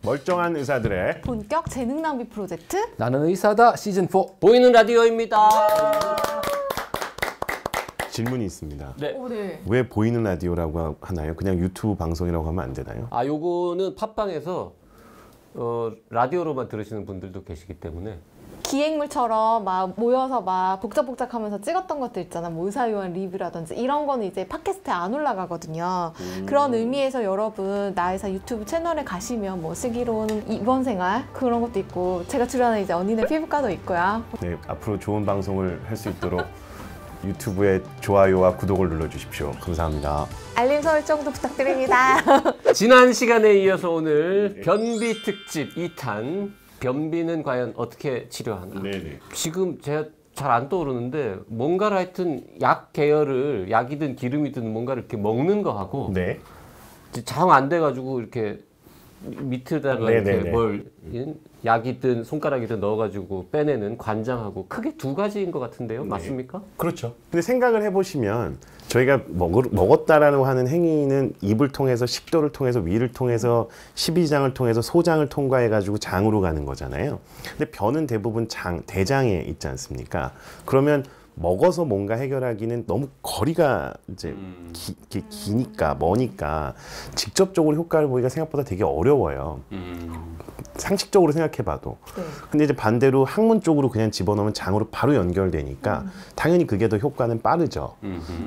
멀쩡한 의사들의 본격 재능 낭비 프로젝트 나는 의사다 시즌4 보이는 라디오입니다. 질문이 있습니다. 네. 네. 왜 보이는 라디오라고 하나요? 그냥 유튜브 방송이라고 하면 안 되나요? 아, 요거는 팟빵에서 라디오로만 들으시는 분들도 계시기 때문에 기획물처럼 막 모여서 막 복작복작하면서 찍었던 것들 있잖아. 뭐 의사요원 리뷰라든지 이런 거는 이제 팟캐스트에 안 올라가거든요. 그런 의미에서 여러분 나의사 유튜브 채널에 가시면 뭐 슬기로운 입원 생활 그런 것도 있고 제가 출연한 이제 언니네 피부과도 있고요. 네, 앞으로 좋은 방송을 할 수 있도록 유튜브에 좋아요와 구독을 눌러주십시오. 감사합니다. 알림 설정도 부탁드립니다. 지난 시간에 이어서 오늘 변비 특집 2탄 변비는 과연 어떻게 치료하나. 네네. 지금 제가 잘 안 떠오르는데 뭔가를 하여튼 약 계열을 약이든 기름이든 뭔가를 이렇게 먹는 거 하고 네. 장 안 돼가지고 이렇게 밑에다가 네네네. 이렇게 뭘 약이든 손가락이든 넣어가지고 빼내는 관장하고 크게 두 가지인 것 같은데요. 네. 맞습니까? 그렇죠. 근데 생각을 해보시면 저희가 먹었다라고 하는 행위는 입을 통해서 식도를 통해서 위를 통해서 십이장을 통해서 소장을 통과해가지고 장으로 가는 거잖아요. 근데 변은 대부분 대장에 있지 않습니까? 그러면 먹어서 뭔가 해결하기는 너무 거리가 이제 기니까 머니까 직접적으로 효과를 보기가 생각보다 되게 어려워요. 상식적으로 생각해봐도. 네. 근데 이제 반대로 항문 쪽으로 그냥 집어넣으면 장으로 바로 연결되니까 당연히 그게 더 효과는 빠르죠.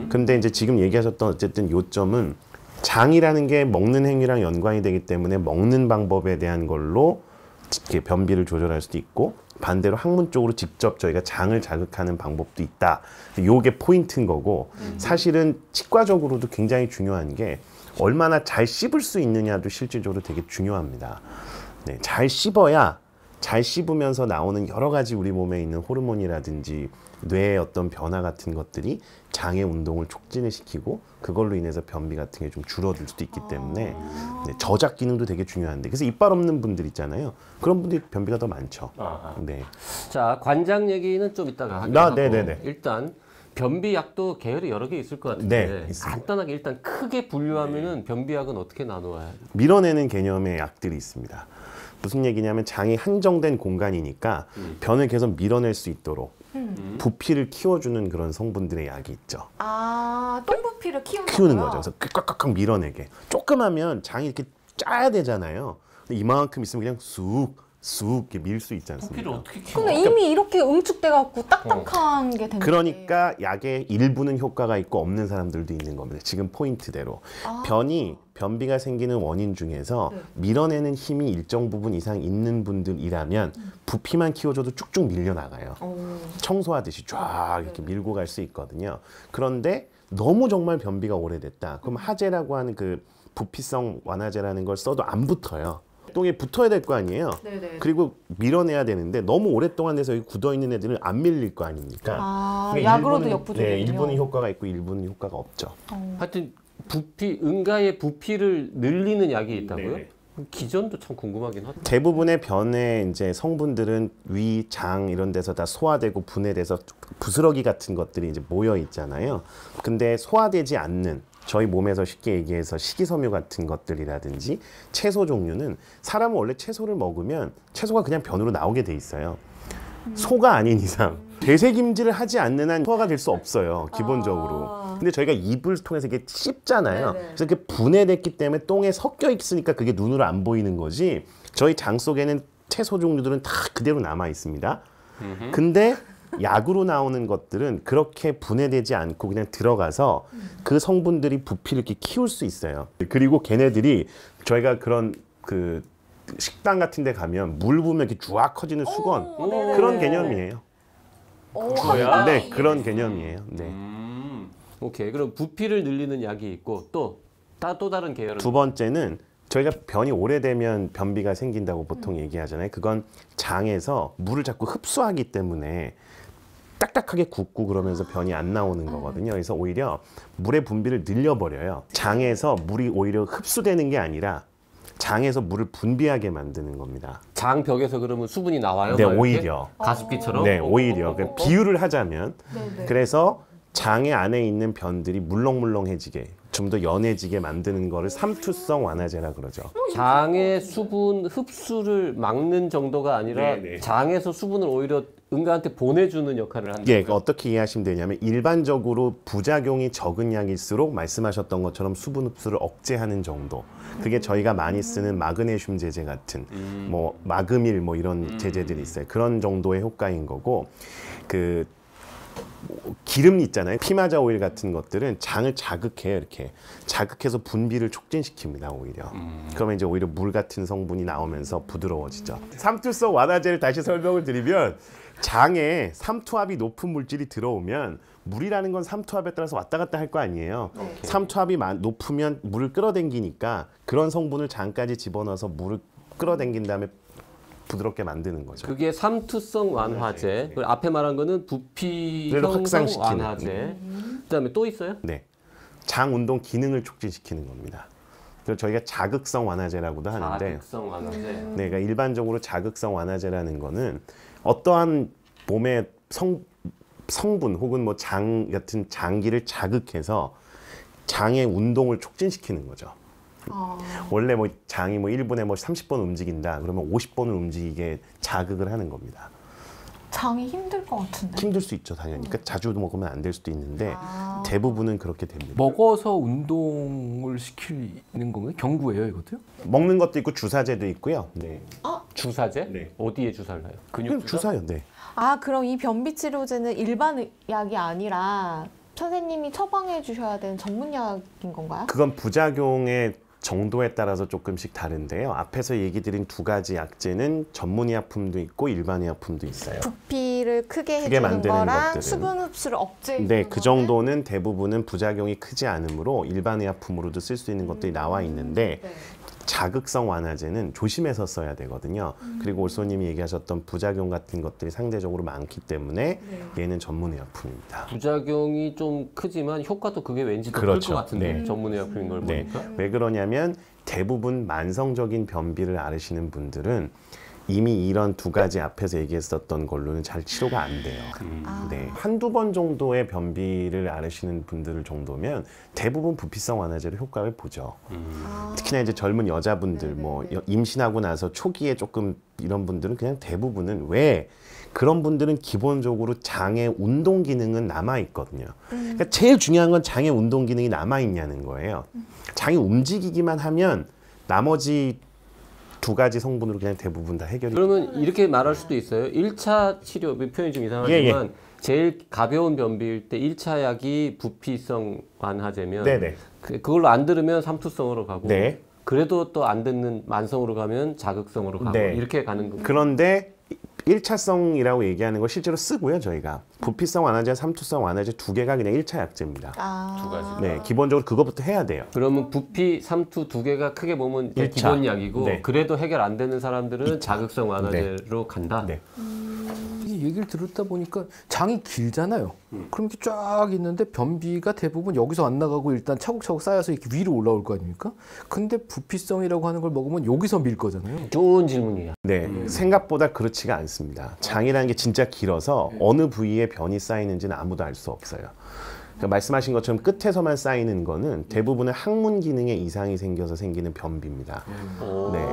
근데 이제 지금 얘기하셨던 어쨌든 요점은 장이라는 게 먹는 행위랑 연관이 되기 때문에 먹는 방법에 대한 걸로 이렇게 변비를 조절할 수도 있고 반대로 항문 쪽으로 직접 저희가 장을 자극하는 방법도 있다. 요게 포인트인 거고 사실은 치과적으로도 굉장히 중요한 게 얼마나 잘 씹을 수 있느냐도 실질적으로 되게 중요합니다. 네, 잘 씹어야 잘 씹으면서 나오는 여러 가지 우리 몸에 있는 호르몬이라든지 뇌의 어떤 변화 같은 것들이 장의 운동을 촉진을 시키고 그걸로 인해서 변비 같은 게 좀 줄어들 수도 있기 때문에 네, 저작 기능도 되게 중요한데 그래서 이빨 없는 분들 있잖아요. 그런 분들이 변비가 더 많죠. 네. 자, 관장 얘기는 좀 이따가 하기로 하고 네네네. 일단 변비약도 계열이 여러 개 있을 것 같은데 네, 있습니다. 간단하게 일단 크게 분류하면은 변비약은 어떻게 나누어야 밀어내는 개념의 약들이 있습니다. 무슨 얘기냐면 장이 한정된 공간이니까 변을 계속 밀어낼 수 있도록 부피를 키워주는 그런 성분들의 약이 있죠. 아, 똥부피를 키우는 거죠. 그래서 꽉꽉꽉 밀어내게. 조금 하면 장이 이렇게 짜야 되잖아요. 근데 이만큼 있으면 그냥 쑥 이렇게 밀 수 있지 않습니까? 부피를 어떻게 키워? 근데 이미 이렇게 응축돼갖고 딱딱한 게 됐는데 그러니까 약의 일부는 효과가 있고 없는 사람들도 있는 겁니다. 지금 포인트대로. 변비가 생기는 원인 중에서 밀어내는 힘이 일정 부분 이상 있는 분들이라면 부피만 키워줘도 쭉쭉 밀려나가요. 청소하듯이 쫙 이렇게 밀고 갈 수 있거든요. 그런데 너무 정말 변비가 오래됐다. 그럼 하제라고 하는 그 부피성 완화제라는 걸 써도 안 붙어요. 똥에 붙어야 될 거 아니에요. 네네. 그리고 밀어내야 되는데 너무 오랫동안 돼서 여기 굳어있는 애들은 안 밀릴 거 아닙니까? 아, 그러니까 약으로도 역부족이군요. 네, 일부는 효과가 있고 일부는 효과가 없죠. 하여튼 부피 응가의 부피를 늘리는 약이 있다고요? 네네. 기전도 참 궁금하긴 하다. 대부분의 변의 이제 성분들은 위, 장 이런 데서 다 소화되고 분해돼서 부스러기 같은 것들이 이제 모여 있잖아요. 근데 소화되지 않는 저희 몸에서 쉽게 얘기해서 식이섬유 같은 것들이라든지 채소 종류는 사람은 원래 채소를 먹으면 채소가 그냥 변으로 나오게 돼 있어요. 소가 아닌 이상 되새김질을 하지 않는 한 소화가 될 수 없어요. 기본적으로. 근데 저희가 입을 통해서 이게 씹잖아요. 네네. 그래서 이렇게 분해됐기 때문에 똥에 섞여 있으니까 그게 눈으로 안 보이는 거지. 저희 장 속에는 채소 종류들은 다 그대로 남아 있습니다. 근데 약으로 나오는 것들은 그렇게 분해되지 않고 그냥 들어가서 그 성분들이 부피를 이렇게 키울 수 있어요. 그리고 걔네들이 저희가 그런 그 식당 같은 데 가면 물 부으면 이렇게 쫙 커지는 수건 그런 개념이에요. 뭐야? 네, 그런 개념이에요. 네. 오케이. 그럼 부피를 늘리는 약이 있고 또 다른 계열은 두 번째는 저희가 변이 오래되면 변비가 생긴다고 보통 얘기하잖아요. 그건 장에서 물을 자꾸 흡수하기 때문에 딱딱하게 굳고 그러면서 변이 안 나오는 거거든요. 그래서 오히려 물의 분비를 늘려버려요. 장에서 물이 오히려 흡수되는 게 아니라 장에서 물을 분비하게 만드는 겁니다. 장벽에서 그러면 수분이 나와요? 네, 막 이렇게? 오히려. 가습기처럼? 네, 오히려. 비유를 하자면 네네. 그래서 장의 안에 있는 변들이 물렁물렁해지게 좀 더 연해지게 만드는 거를 삼투성 완화제라 그러죠. 장의 수분 흡수를 막는 정도가 아니라 네네. 장에서 수분을 오히려 응가한테 보내주는 역할을 한다. 예, 어떻게 이해하시면 되냐면 일반적으로 부작용이 적은 약일수록 말씀하셨던 것처럼 수분 흡수를 억제하는 정도. 그게 저희가 많이 쓰는 마그네슘 제제 같은 뭐 마그밀 뭐 이런 제제들이 있어요. 그런 정도의 효과인 거고 그 기름 있잖아요. 피마자 오일 같은 것들은 장을 자극해요. 이렇게 자극해서 분비를 촉진시킵니다. 오히려. 그러면 이제 오히려 물 같은 성분이 나오면서 부드러워지죠. 삼투성 완화제를 다시 설명을 드리면 장에 삼투압이 높은 물질이 들어오면 물이라는 건 삼투압에 따라서 왔다 갔다 할 거 아니에요. 삼투압이 높으면 물을 끌어당기니까 그런 성분을 장까지 집어넣어서 물을 끌어당긴 다음에 부드럽게 만드는 거죠. 그게 삼투성 완화제. 그리고 앞에 말한 거는 부피 형성 확산시키는. 완화제. 그다음에 또 있어요? 네, 장 운동 기능을 촉진시키는 겁니다. 그래서 저희가 자극성 완화제라고도 하는데, 자극성 완화제. 네, 그러니까 일반적으로 자극성 완화제라는 거는 어떠한 몸의 성분 혹은 뭐 장 같은 장기를 자극해서 장의 운동을 촉진시키는 거죠. 원래 뭐 장이 뭐 1분에 뭐 30번 움직인다 그러면 50번을 움직이게 자극을 하는 겁니다. 장이 힘들 것 같은데. 힘들 수 있죠, 당연히. 그러니까 자주 먹으면 안 될 수도 있는데 대부분은 그렇게 됩니다. 먹어서 운동을 시키는 건가요? 경구예요, 이것도요? 먹는 것도 있고 주사제도 있고요. 네. 주사제? 네. 어디에 주사를 해요? 그냥 주사요. 네. 아, 그럼 이 변비 치료제는 일반 약이 아니라 선생님이 처방해 주셔야 되는 전문 약인 건가요? 그건 부작용의 정도에 따라서 조금씩 다른데요. 앞에서 얘기 드린 두 가지 약제는 전문의약품도 있고 일반의약품도 있어요. 부피를 크게 크게 해주는 만드는 거랑 것들은. 수분 흡수를 억제해 네, 주는 그 거는 정도는 대부분은 부작용이 크지 않으므로 일반의약품으로도 쓸 수 있는 것들이 나와 있는데 네. 자극성 완화제는 조심해서 써야 되거든요. 그리고 올소님이 얘기하셨던 부작용 같은 것들이 상대적으로 많기 때문에 얘는 전문의약품입니다. 부작용이 좀 크지만 효과도 그게 왠지 더 클 그렇죠. 것 같은데 네. 전문의약품인 걸 네. 보니까. 왜 그러냐면 대부분 만성적인 변비를 앓으시는 분들은 이미 이런 두 가지 앞에서 얘기했었던 걸로는 잘 치료가 안 돼요. 네. 한두 번 정도의 변비를 앓으시는 분들 정도면 대부분 부피성 완화제로 효과를 보죠. 특히나 이제 젊은 여자분들, 뭐 임신하고 나서 초기에 조금 이런 분들은 그냥 대부분은 왜 그런 분들은 기본적으로 장의 운동 기능은 남아 있거든요. 그러니까 제일 중요한 건 장의 운동 기능이 남아 있냐는 거예요. 장이 움직이기만 하면 나머지 두 가지 성분으로 그냥 대부분 다 해결이. 그러면 이렇게 말할 수도 있어요. 1차 치료, 표현이 좀 이상하지만 제일 가벼운 변비일 때 1차 약이 부피성 완화제면 네네. 그걸로 안 들으면 삼투성으로 가고 네. 그래도 또 안 듣는 만성으로 가면 자극성으로 가고 네. 이렇게 가는 거예요. 그런데 1차성이라고 얘기하는 걸 실제로 쓰고요, 저희가. 부피성 완화제, 삼투성 완화제 두 개가 그냥 1차 약제입니다. 두 가지. 네, 기본적으로 그것부터 해야 돼요. 그러면 부피, 삼투 두 개가 크게 보면 일차. 기본 약이고 네. 그래도 해결 안 되는 사람들은 자극성 완화제로 간다. 네. 이 얘기를 들었다 보니까 장이 길잖아요. 그럼 이렇게 쫙 있는데 변비가 대부분 여기서 안 나가고 일단 차곡차곡 쌓여서 이렇게 위로 올라올 거 아닙니까? 근데 부피성이라고 하는 걸 먹으면 여기서 밀 거잖아요. 좋은 질문이야. 네, 생각보다 그렇지가 않습니다. 장이라는 게 진짜 길어서 어느 부위에 변이 쌓이는지는 아무도 알 수 없어요. 그러니까 말씀하신 것처럼 끝에서만 쌓이는 거는 대부분은 항문 기능에 이상이 생겨서 생기는 변비입니다. 네,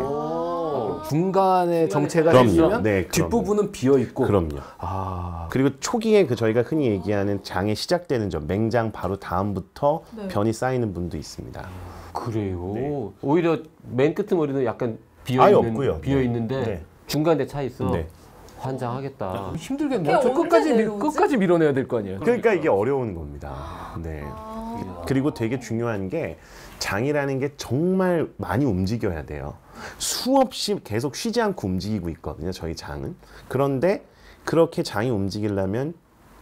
중간에 정체가 그럼요. 있으면 네, 그럼요. 뒷부분은 비어 있고. 그럼요. 아, 그리고 초기에 그 저희가 흔히 얘기하는 장에 시작되는 점, 맹장 바로 다음부터 변이 쌓이는 분도 있습니다. 그래요. 오히려 맨 끄트머리는 약간 아예 없고요. 비어 있는데 네. 중간에 차 있어. 네. 환장하겠다. 힘들겠네요. 그게 저 끝까지 언제 내려오지? 끝까지 밀어내야 될 거 아니에요. 그러니까 이게 어려운 겁니다. 네. 그리고 되게 중요한 게 장이라는 게 정말 많이 움직여야 돼요. 수없이 계속 쉬지 않고 움직이고 있거든요, 저희 장은. 그런데 그렇게 장이 움직이려면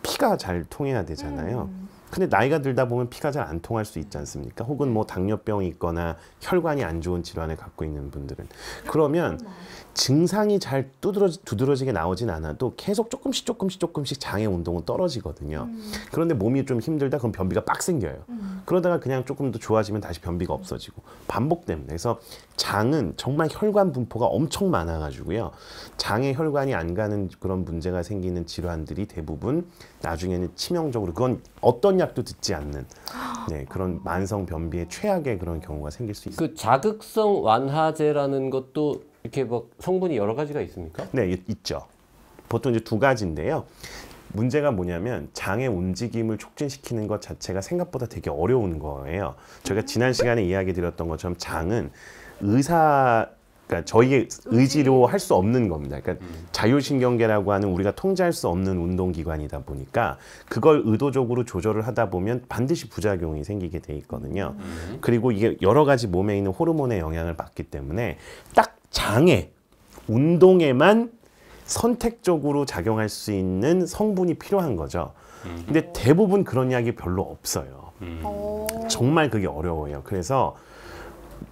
피가 잘 통해야 되잖아요. 근데 나이가 들다 보면 피가 잘 안 통할 수 있지 않습니까? 혹은 뭐 당뇨병이 있거나 혈관이 안 좋은 질환을 갖고 있는 분들은. 그러면 증상이 잘 두드러지게 나오진 않아도 계속 조금씩 장의 운동은 떨어지거든요. 그런데 몸이 좀 힘들다 그럼 변비가 빡 생겨요. 그러다가 그냥 조금 더 좋아지면 다시 변비가 없어지고 반복됩니다. 그래서 장은 정말 혈관 분포가 엄청 많아가지고요. 장에 혈관이 안 가는 그런 문제가 생기는 질환들이 대부분 나중에는 치명적으로, 그건 어떤 약도 듣지 않는 네, 그런 만성 변비의 최악의 그런 경우가 생길 수 있습니다. 그 자극성 완화제라는 것도 이렇게 뭐 성분이 여러 가지가 있습니까? 네, 있죠. 보통 이제 두 가지인데요. 문제가 뭐냐면 장의 움직임을 촉진시키는 것 자체가 생각보다 되게 어려운 거예요. 저희가 지난 시간에 이야기 드렸던 것처럼 장은 그러니까 저희의 의지로 할 수 없는 겁니다. 그러니까 자율신경계라고 하는 우리가 통제할 수 없는 운동기관이다 보니까 그걸 의도적으로 조절을 하다 보면 반드시 부작용이 생기게 돼 있거든요. 그리고 이게 여러 가지 몸에 있는 호르몬의 영향을 받기 때문에 딱 장에, 운동에만 선택적으로 작용할 수 있는 성분이 필요한 거죠. 근데 대부분 그런 약이 별로 없어요. 정말 그게 어려워요. 그래서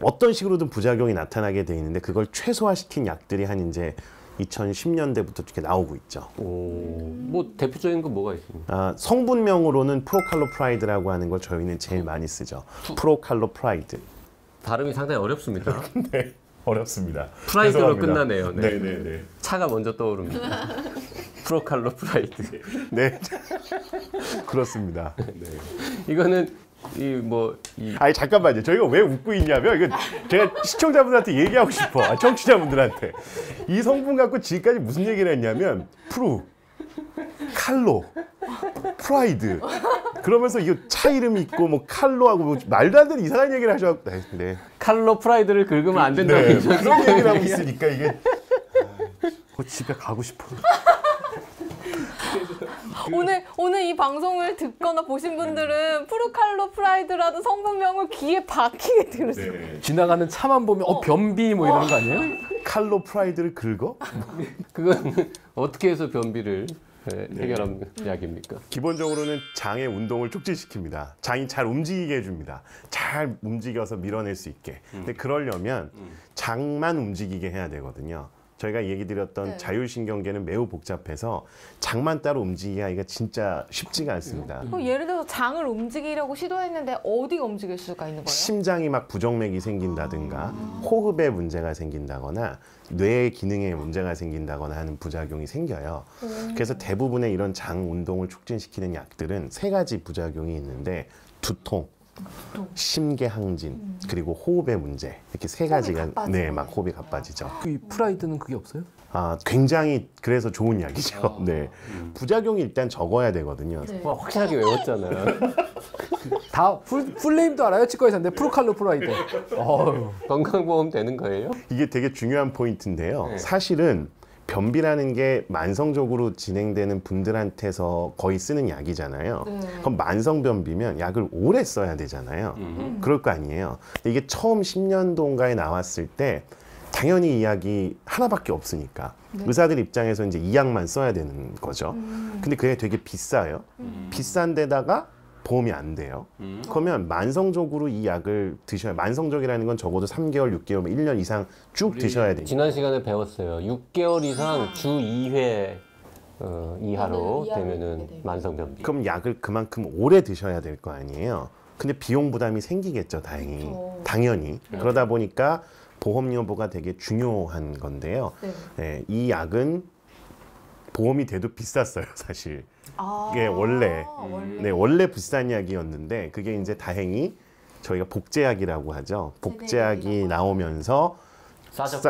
어떤 식으로든 부작용이 나타나게 돼 있는데 그걸 최소화시킨 약들이 한 이제 2010년대부터 이렇게 나오고 있죠. 뭐 대표적인 거 뭐가 있습니까? 성분명으로는 프로칼로프라이드라고 하는 걸 저희는 제일 많이 쓰죠. 프로칼로프라이드. 발음이 상당히 어렵습니다. 네, 어렵습니다. 프라이드로 죄송합니다. 끝나네요. 네. 네. 차가 먼저 떠오릅니다. 프로칼로프라이드. 네, 그렇습니다. 네. 이거는 아니 잠깐만요. 저희가 왜 웃고 있냐면 이거 제가 시청자분들한테 얘기하고 싶어. 청취자분들한테 이 성분 갖고 지금까지 무슨 얘기를 했냐면 칼로, 프라이드 그러면서 이거 차 이름이 있고 뭐 칼로하고 뭐 말도 안 되는 이상한 얘기를 하셔. 네. 칼로 프라이드를 긁으면 안 된다고 네, 그런 얘기를 하고 있으니까 이게 집에 가고 싶어. 오늘 이 방송을 듣거나 보신 분들은 프루칼로 프라이드라도 성분명을 귀에 박히게 들으세요. 네. 지나가는 차만 보면 변비 뭐 이러는 거 아니에요? 칼로 프라이드를 긁어? 그건 어떻게 해서 변비를 해결하는 약입니까? 기본적으로는 장의 운동을 촉진시킵니다. 장이 잘 움직이게 해줍니다. 잘 움직여서 밀어낼 수 있게. 근데 그러려면 장만 움직이게 해야 되거든요. 저희가 얘기 드렸던 네. 자율신경계는 매우 복잡해서 장만 따로 움직이기 하기가 진짜 쉽지가 않습니다. 예를 들어서 장을 움직이려고 시도했는데 어디가 움직일 수가 있는 거예요? 심장이 막 부정맥이 생긴다든가 호흡에 문제가 생긴다거나 뇌의 기능에 문제가 생긴다거나 하는 부작용이 생겨요. 그래서 대부분의 이런 장 운동을 촉진시키는 약들은 세 가지 부작용이 있는데 두통, 심계항진 그리고 호흡의 문제 이렇게 세 가지가 막 호흡이 가빠지죠. 이 프라이드는 그게 없어요? 굉장히 그래서 좋은 약이죠. 네, 부작용이 일단 적어야 되거든요. 네. 확실하게 외웠잖아요. 다 풀네임도 알아요? 치과의사인데 프로칼로프라이드. 건강보험 되는 거예요? 이게 되게 중요한 포인트인데요. 네. 사실은 변비라는 게 만성적으로 진행되는 분들한테서 거의 쓰는 약이잖아요. 네. 그럼 만성변비면 약을 오래 써야 되잖아요. 그럴 거 아니에요. 근데 이게 처음 10년도인가에 나왔을 때 당연히 이 약이 하나밖에 없으니까 의사들 입장에서 이제 이 약만 써야 되는 거죠. 근데 그게 되게 비싸요. 비싼 데다가 보험이 안 돼요. 그러면 만성적으로 이 약을 드셔야, 만성적이라는 건 적어도 3개월, 6개월, 1년 이상 쭉 드셔야 돼요. 지난 시간에 배웠어요. 6개월 이상 주 2회 이하로 되면은 만성변비. 그럼 약을 그만큼 오래 드셔야 될 거 아니에요. 근데 비용 부담이 생기겠죠, 다행히. 당연히. 그러다 보니까 보험 여부가 되게 중요한 건데요. 네, 이 약은 보험이 돼도 비쌌어요, 사실. 이게 원래 비싼 약이었는데 그게 이제 다행히 저희가 복제약이라고 하죠. 복제약이 나오면서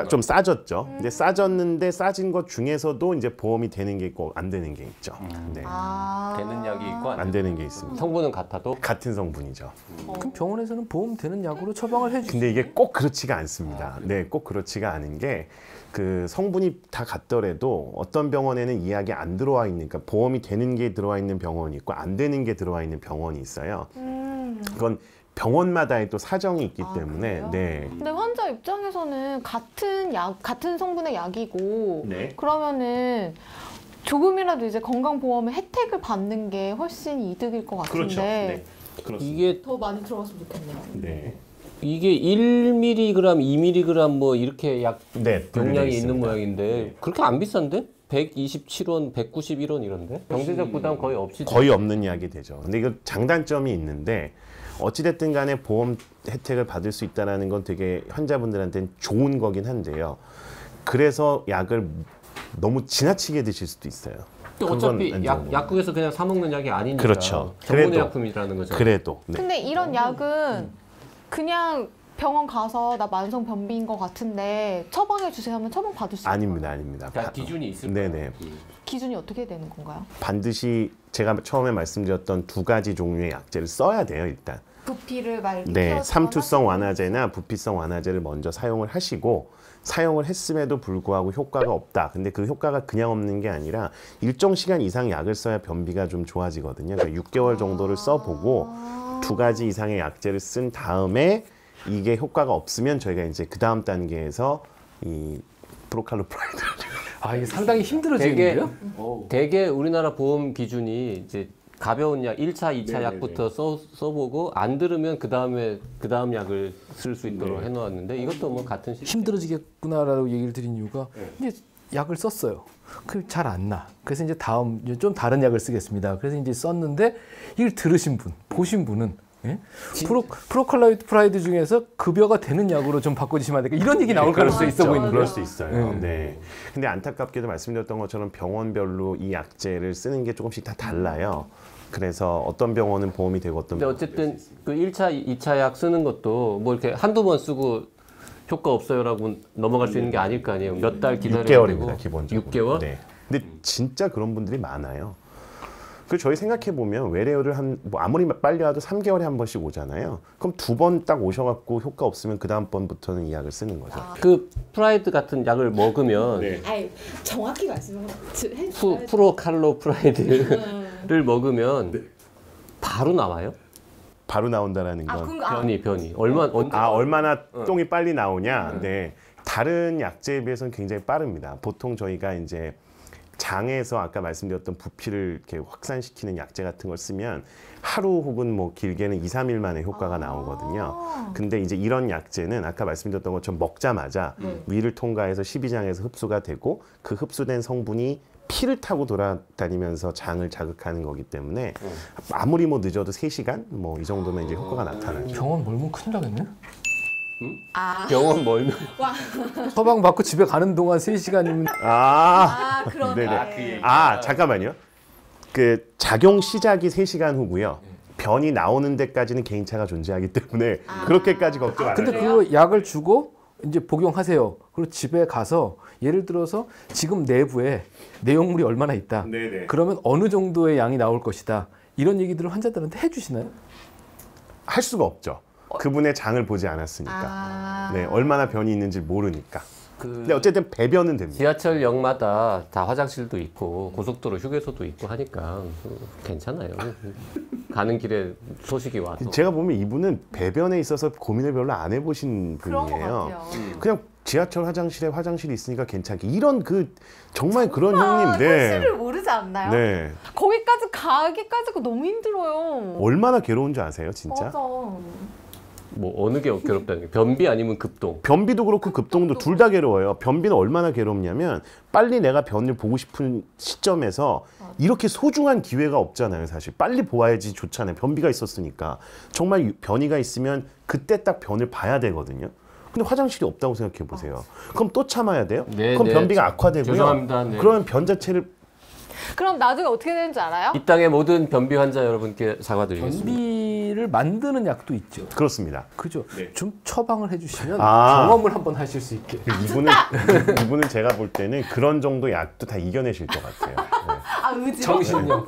좀 싸졌죠. 근데 싸졌는데 싸진 것 중에서도 이제 보험이 되는 게 있고 안 되는 게 있죠. 네. 되는 약이 있고 안 되는 게 있습니다. 성분은 같아도 같은 성분이죠. 그럼 병원에서는 보험 되는 약으로 처방을 해주죠. 근데 이게 꼭 그렇지가 않습니다. 네, 꼭 그렇지가 않은 게 그 성분이 다 같더라도 어떤 병원에는 이 약이 안 들어와 있는, 그러니까 보험이 되는 게 들어와 있는 병원이 있고 안 되는 게 들어와 있는 병원이 있어요. 그건 병원마다의 또 사정이 있기 때문에. 그래요? 네. 근데 환자 입장에서는 같은 성분의 약이고 네. 그러면은 조금이라도 이제 건강보험의 혜택을 받는 게 훨씬 이득일 것 같은데 그렇죠. 네. 그렇습니다. 이게 더 많이 들어갔으면 좋겠네요. 네. 이게 1mg, 2mg 뭐 이렇게 약 네, 용량이 있는 있습니다. 모양인데 그렇게 안 비싼데? 127원, 191원 이런데? 경제적 부담 거의 없이 거의 없는 약이 되죠. 근데 이거 장단점이 있는데 어찌됐든 간에 보험 혜택을 받을 수 있다는 건 되게 환자분들한테는 좋은 거긴 한데요. 그래서 약을 너무 지나치게 드실 수도 있어요. 어차피 안 좋은 약국에서 그냥 사 먹는 약이 아니니까. 그렇죠. 전문 그래도. 의약품이라는 거죠. 그래도 네. 근데 이런 약은 그냥 병원 가서 나 만성 변비인 것 같은데 처방해 주세요 하면 처방 받을 수 있는 아닙니다, 아닙니다. 그러니까 기준이 있을 네네. 거예요. 기준이 어떻게 되는 건가요? 반드시 제가 처음에 말씀드렸던 두 가지 종류의 약제를 써야 돼요, 일단. 부피를 막 이렇게 네, 키워서 삼투성 완화제나 부피성 완화제를 먼저 사용을 하시고 사용을 했음에도 불구하고 효과가 없다. 근데 그 효과가 그냥 없는 게 아니라 일정 시간 이상 약을 써야 변비가 좀 좋아지거든요. 그러니까 6개월 정도를 써보고 두 가지 이상의 약제를 쓴 다음에 이게 효과가 없으면 저희가 이제 그 다음 단계에서 이 프로칼로프라이드를 아 이게 상당히 힘들어지는데요? 대개 우리나라 보험 기준이 이제 가벼운 약 1차, 2차 네네네. 약부터 써보고 안 들으면 그 다음 약을 쓸 수 있도록 해놓았는데 이것도 뭐 같은 시스템. 힘들어지겠구나라고 얘기를 드린 이유가 이제 약을 썼어요. 그 잘 안 나. 그래서 이제 다음 이제 좀 다른 약을 쓰겠습니다. 그래서 이제 썼는데 이걸 들으신 분, 보신 분은 예? 프로칼라이드 중에서 급여가 되는 약으로 좀 바꿔주시면 안 될까? 이런 얘기 나올 가능성이 있어 보이는 그럴 거예요. 수 있어요. 네. 근데 안타깝게도 말씀드렸던 것처럼 병원별로 이 약제를 쓰는 게 조금씩 다 달라요. 그래서 어떤 병원은 보험이 되고 어떤 근데 병원은 어쨌든 그 1차, 2차 약 쓰는 것도 뭐 이렇게 한두 번 쓰고 효과 없어요라고 넘어갈 수 있는 게 아닐 거 아니에요. 몇 달 기다려야 6개월입니다, 되고. 기본적으로. 6개월? 네. 근데 진짜 그런 분들이 많아요. 그 저희 생각해 보면 외래어를 뭐 아무리 빨리 와도 3개월에 한 번씩 오잖아요. 그럼 두 번 딱 오셔갖고 효과 없으면 그 다음 번부터는 이 약을 쓰는 거죠. 그 프라이드 같은 약을 먹으면 네. 아니 정확히 말씀해 프로칼로프라이드를 먹으면 바로 나와요? 바로 나온다라는 건 변이 얼마나 똥이 빨리 나오냐. 네. 다른 약제에 비해서는 굉장히 빠릅니다. 보통 저희가 이제 장에서 아까 말씀드렸던 부피를 이렇게 확산시키는 약제 같은 걸 쓰면 하루 혹은 뭐 길게는 2, 3일 만에 효과가 나오거든요. 근데 이제 이런 약제는 아까 말씀드렸던 것처럼 먹자마자 위를 통과해서 십이장에서 흡수가 되고 그 흡수된 성분이 피를 타고 돌아다니면서 장을 자극하는 거기 때문에 아무리 뭐 늦어도 3시간 뭐 이 정도면 이제 효과가 나타나죠. 병원 멀면 큰일 나겠네. 병원 멀면 처방 받고 집에 가는 동안 3시간이면 그러네. 네네. 잠깐만요. 그 작용 시작이 3시간 후고요. 변이 나오는 데까지는 개인차가 존재하기 때문에 그렇게까지 걱정 안 해요. 근데 그 약을 주고 이제 복용하세요. 그리고 집에 가서 예를 들어서 지금 내부에 내용물이 얼마나 있다. 네네. 그러면 어느 정도의 양이 나올 것이다. 이런 얘기들을 환자들한테 해주시나요? 할 수가 없죠. 그분의 장을 보지 않았으니까. 네, 얼마나 변이 있는지 모르니까. 근데 어쨌든 배변은 됩니다. 지하철역마다 다 화장실도 있고 고속도로 휴게소도 있고 하니까 괜찮아요. 가는 길에 소식이 와도. 제가 보면 이분은 배변에 있어서 고민을 별로 안 해보신 그런 것 분이에요. 같아요. 그냥 지하철 화장실에 화장실이 있으니까 괜찮게 이런 정말 그런 형님. 네. 현실을 모르지 않나요? 네. 거기까지 가기까지가 너무 힘들어요. 얼마나 괴로운 줄 아세요, 진짜? 맞아. 뭐 어느 게 괴롭다는 게 변비 아니면 급동. 변비도 그렇고 급동도 둘 다 괴로워요. 변비는 얼마나 괴롭냐면 빨리 내가 변을 보고 싶은 시점에서 이렇게 소중한 기회가 없잖아요. 사실 빨리 보아야지 좋잖아요. 변비가 있었으니까. 정말 변이가 있으면 그때 딱 변을 봐야 되거든요. 근데 화장실이 없다고 생각해 보세요. 그럼 또 참아야 돼요? 네, 그럼 네. 변비가 악화되고요. 죄송합니다. 네. 그러면 변 자체를 그럼 나중에 어떻게 되는 줄 알아요? 이 땅의 모든 변비 환자 여러분께 사과드리겠습니다. 변비를 만드는 약도 있죠. 그렇습니다. 그죠? 좀 처방을 해주시면 아. 경험을 한번 하실 수 있게. 이분은 제가 볼 때는 그런 정도 약도 다 이겨내실 것 같아요. 네. 의지. 정신력.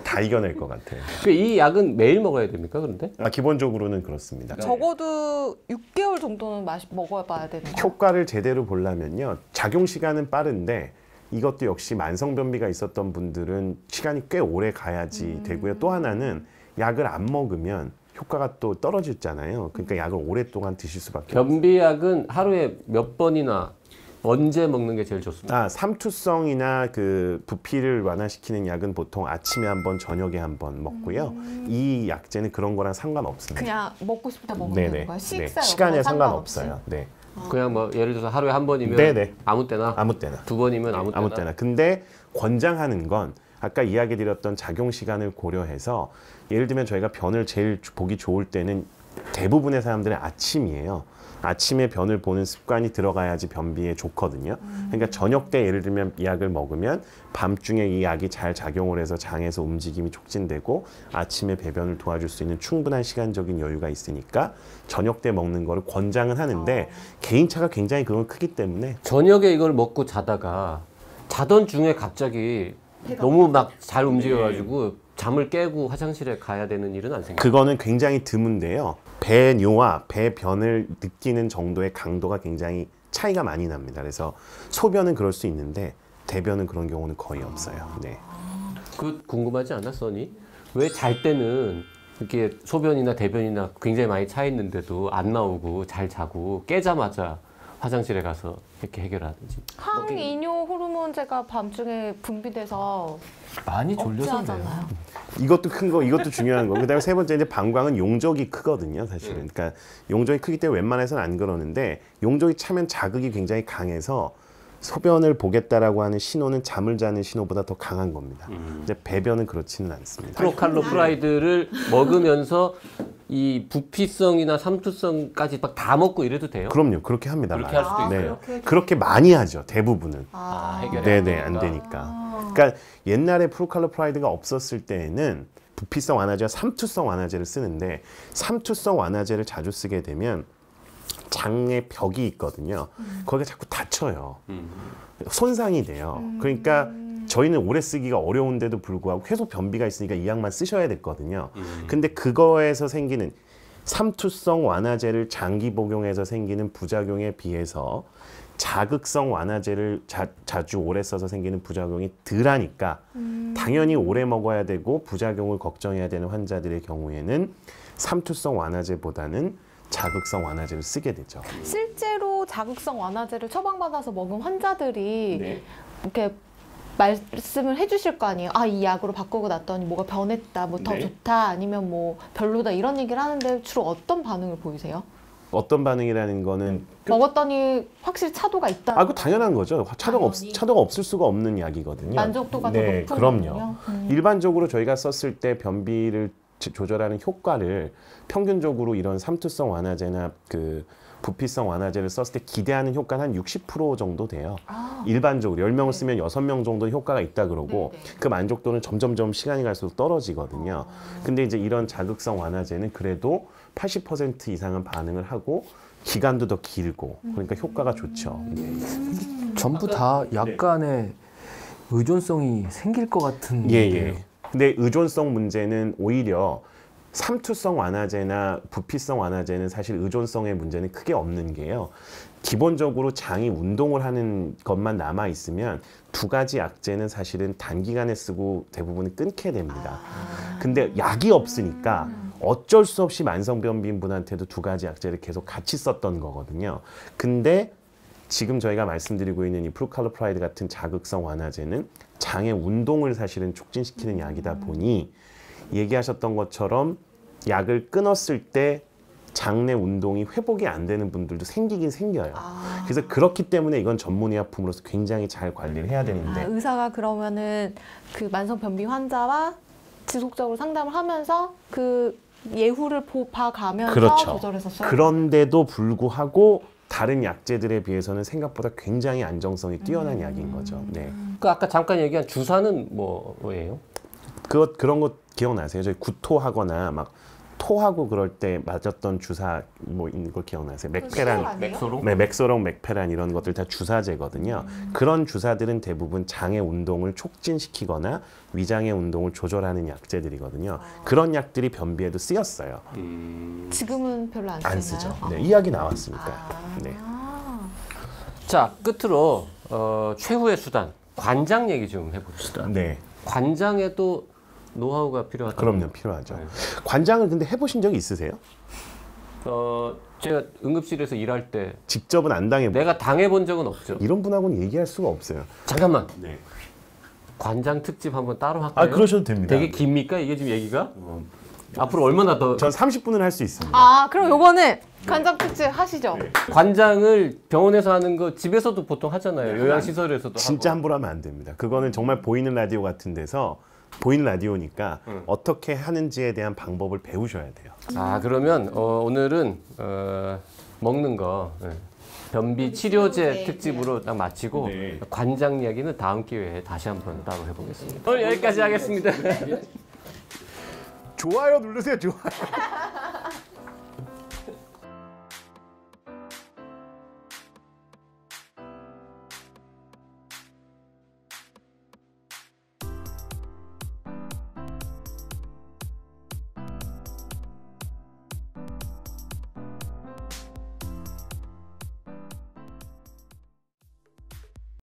다 이겨낼 것 같아요. 이 약은 매일 먹어야 됩니까? 그런데? 기본적으로는 그렇습니다. 적어도 6개월 정도는 먹어봐야 되는 거. 효과를 제대로 보려면요. 작용 시간은 빠른데 이것도 역시 만성변비가 있었던 분들은 시간이 꽤 오래 가야지 되고요. 또 하나는 약을 안 먹으면 효과가 또 떨어지잖아요. 그러니까 약을 오랫동안 드실 수밖에 없어요. 변비약은 하루에 몇 번이나 언제 먹는 게 제일 좋습니까? 삼투성이나 그 부피를 완화시키는 약은 보통 아침에 한 번, 저녁에 한 번 먹고요. 이 약제는 그런 거랑 상관없습니다. 그냥 먹고 싶을 때 먹으면 네네. 되는 거야? 식사 시간에 상관없어요. 네. 그냥 뭐 예를 들어서 하루에 한 번이면 네네. 아무 때나, 아무 때나. 두 번이면 아무 때나. 아무 때나. 근데 권장하는 건 아까 이야기 드렸던 작용 시간을 고려해서 예를 들면 저희가 변을 제일 보기 좋을 때는 대부분의 사람들은 아침이에요. 아침에 변을 보는 습관이 들어가야지 변비에 좋거든요. 그러니까 저녁 때 예를 들면 이 약을 먹으면 밤중에 이 약이 잘 작용을 해서 장에서 움직임이 촉진되고 아침에 배변을 도와줄 수 있는 충분한 시간적인 여유가 있으니까 저녁 때 먹는 거를 권장은 하는데 개인차가 굉장히 그건 크기 때문에 저녁에 이걸 먹고 자다가 자던 중에 갑자기 너무 막 잘 움직여가지고 잠을 깨고 화장실에 가야 되는 일은 안 생겨요. 그거는 굉장히 드문데요. 배뇨와 배변을 느끼는 정도의 강도가 굉장히 차이가 많이 납니다. 그래서 소변은 그럴 수 있는데 대변은 그런 경우는 거의 없어요. 네. 그 궁금하지 않아, 써니? 왜 잘 때는 이렇게 소변이나 대변이나 굉장히 많이 차 있는데도 안 나오고 잘 자고 깨자마자 화장실에 가서 이렇게 해결하든지. 항이뇨 호르몬제가 밤중에 분비돼서 많이 졸려서 그래요. 억제하잖아요. 이것도 큰 거, 이것도 중요한 거. 그다음에 세 번째 이제 방광은 용적이 크거든요, 사실은. 그러니까 용적이 크기 때문에 웬만해서는 안 그러는데 용적이 차면 자극이 굉장히 강해서 소변을 보겠다라고 하는 신호는 잠을 자는 신호보다 더 강한 겁니다. 이제 배변은 그렇지는 않습니다. 프로칼로프라이드를 먹으면서 이 부피성이나 삼투성까지 막 다 먹고 이래도 돼요? 그럼요, 그렇게 합니다. 그렇게 할 수도 네. 있어요? 그렇게 많이 하죠, 대부분은. 해결이 네네, 안 되니까. 그러니까 옛날에 프로칼로프라이드가 없었을 때에는 부피성 완화제와 삼투성 완화제를 쓰는데 삼투성 완화제를 자주 쓰게 되면 장에 벽이 있거든요. 거기가 자꾸 닫혀요. 손상이 돼요. 그러니까 저희는 오래 쓰기가 어려운데도 불구하고 계속 변비가 있으니까 이 약만 쓰셔야 됐거든요. 근데 그거에서 생기는 삼투성 완화제를 장기 복용해서 생기는 부작용에 비해서 자극성 완화제를 자주 오래 써서 생기는 부작용이 덜하니까 당연히 오래 먹어야 되고 부작용을 걱정해야 되는 환자들의 경우에는 삼투성 완화제보다는 자극성 완화제를 쓰게 되죠. 실제로 자극성 완화제를 처방받아서 먹은 환자들이 이렇게 말씀을 해주실 거 아니에요. 아, 이 약으로 바꾸고 났더니 뭐가 변했다, 뭐 더 좋다, 아니면 뭐 별로다 이런 얘기를 하는데 주로 어떤 반응을 보이세요? 어떤 반응이라는 거는 먹었더니 확실히 차도가 있다. 그 당연한 거죠. 차도가 없을 수가 없는 약이거든요. 만족도가 더 네, 높은 그럼요. 거군요. 일반적으로 저희가 썼을 때 변비를 조절하는 효과를 평균적으로 이런 삼투성 완화제나 그 부피성 완화제를 썼을 때 기대하는 효과는 한 60% 정도 돼요. 일반적으로 10명을 쓰면 6명 정도 효과가 있다 그러고 그 만족도는 점점점 시간이 갈수록 떨어지거든요. 근데 이제 이런 자극성 완화제는 그래도 80% 이상은 반응을 하고 기간도 더 길고 그러니까 효과가 좋죠. 전부 다 약간의 의존성이 생길 것 같은 예. 근데 의존성 문제는 오히려 삼투성 완화제나 부피성 완화제는 사실 의존성의 문제는 크게 없는 게요. 기본적으로 장이 운동을 하는 것만 남아 있으면 두 가지 약제는 사실은 단기간에 쓰고 대부분 끊게 됩니다. 근데 약이 없으니까 어쩔 수 없이 만성변비인 분한테도 두 가지 약제를 계속 같이 썼던 거거든요. 근데 지금 저희가 말씀드리고 있는 이 프로칼로프라이드 같은 자극성 완화제는 장의 운동을 사실은 촉진시키는 약이다 보니 얘기하셨던 것처럼 약을 끊었을 때 장내 운동이 회복이 안 되는 분들도 생기긴 생겨요. 그래서 그렇기 때문에 이건 전문의약품으로서 굉장히 잘 관리를 해야 되는데 의사가 그러면은 그 만성 변비 환자와 지속적으로 상담을 하면서 그 예후를 봐가면서 그렇죠. 조절해서 써요. 그런데도 불구하고 다른 약제들에 비해서는 생각보다 굉장히 안정성이 뛰어난 약인 거죠. 네. 그 아까 잠깐 얘기한 주사는 뭐예요? 그런 거 기억나세요? 저희 구토하거나 막 토하고 그럴 때 맞았던 주사 뭐 있는 거 기억나세요? 맥페란, 맥소롱? 네, 맥소롱, 맥페란 이런 것들 다 주사제거든요. 그런 주사들은 대부분 장의 운동을 촉진시키거나 위장의 운동을 조절하는 약제들이거든요. 그런 약들이 변비에도 쓰였어요. 지금은 별로 안 안 쓰나요? 쓰죠. 네, 이 약이 나왔으니까. 네. 자, 끝으로 최후의 수단 관장 얘기 좀 해봅시다. 네. 관장에도 노하우가 필요하다. 그럼요, 필요하죠. 네. 관장을 근데 해보신 적이 있으세요? 제가 응급실에서 일할 때 직접은 안 당해보. 내가 당해본 적은 없죠. 이런 분하고는 얘기할 수가 없어요. 잠깐만. 네. 관장 특집 한번 따로 할까요? 그러셔도 됩니다. 되게 깁니까? 이게 지금 얘기가? 앞으로 얼마나 더 전 30분은 할 수 있습니다. 그럼 요거는 관장 특집 하시죠. 관장을 병원에서 하는 거 집에서도 보통 하잖아요. 요양시설에서도 진짜 하고. 함부로 하면 안 됩니다. 그거는 정말 보이는 라디오 같은 데서 보이는 라디오니까 어떻게 하는지에 대한 방법을 배우셔야 돼요. 아 그러면 오늘은 먹는 거 변비 치료제 특집으로 딱 마치고 관장 이야기는 다음 기회에 다시 한번 따로 해보겠습니다. 오늘 여기까지 하겠습니다. 좋아요 누르세요. 좋아요.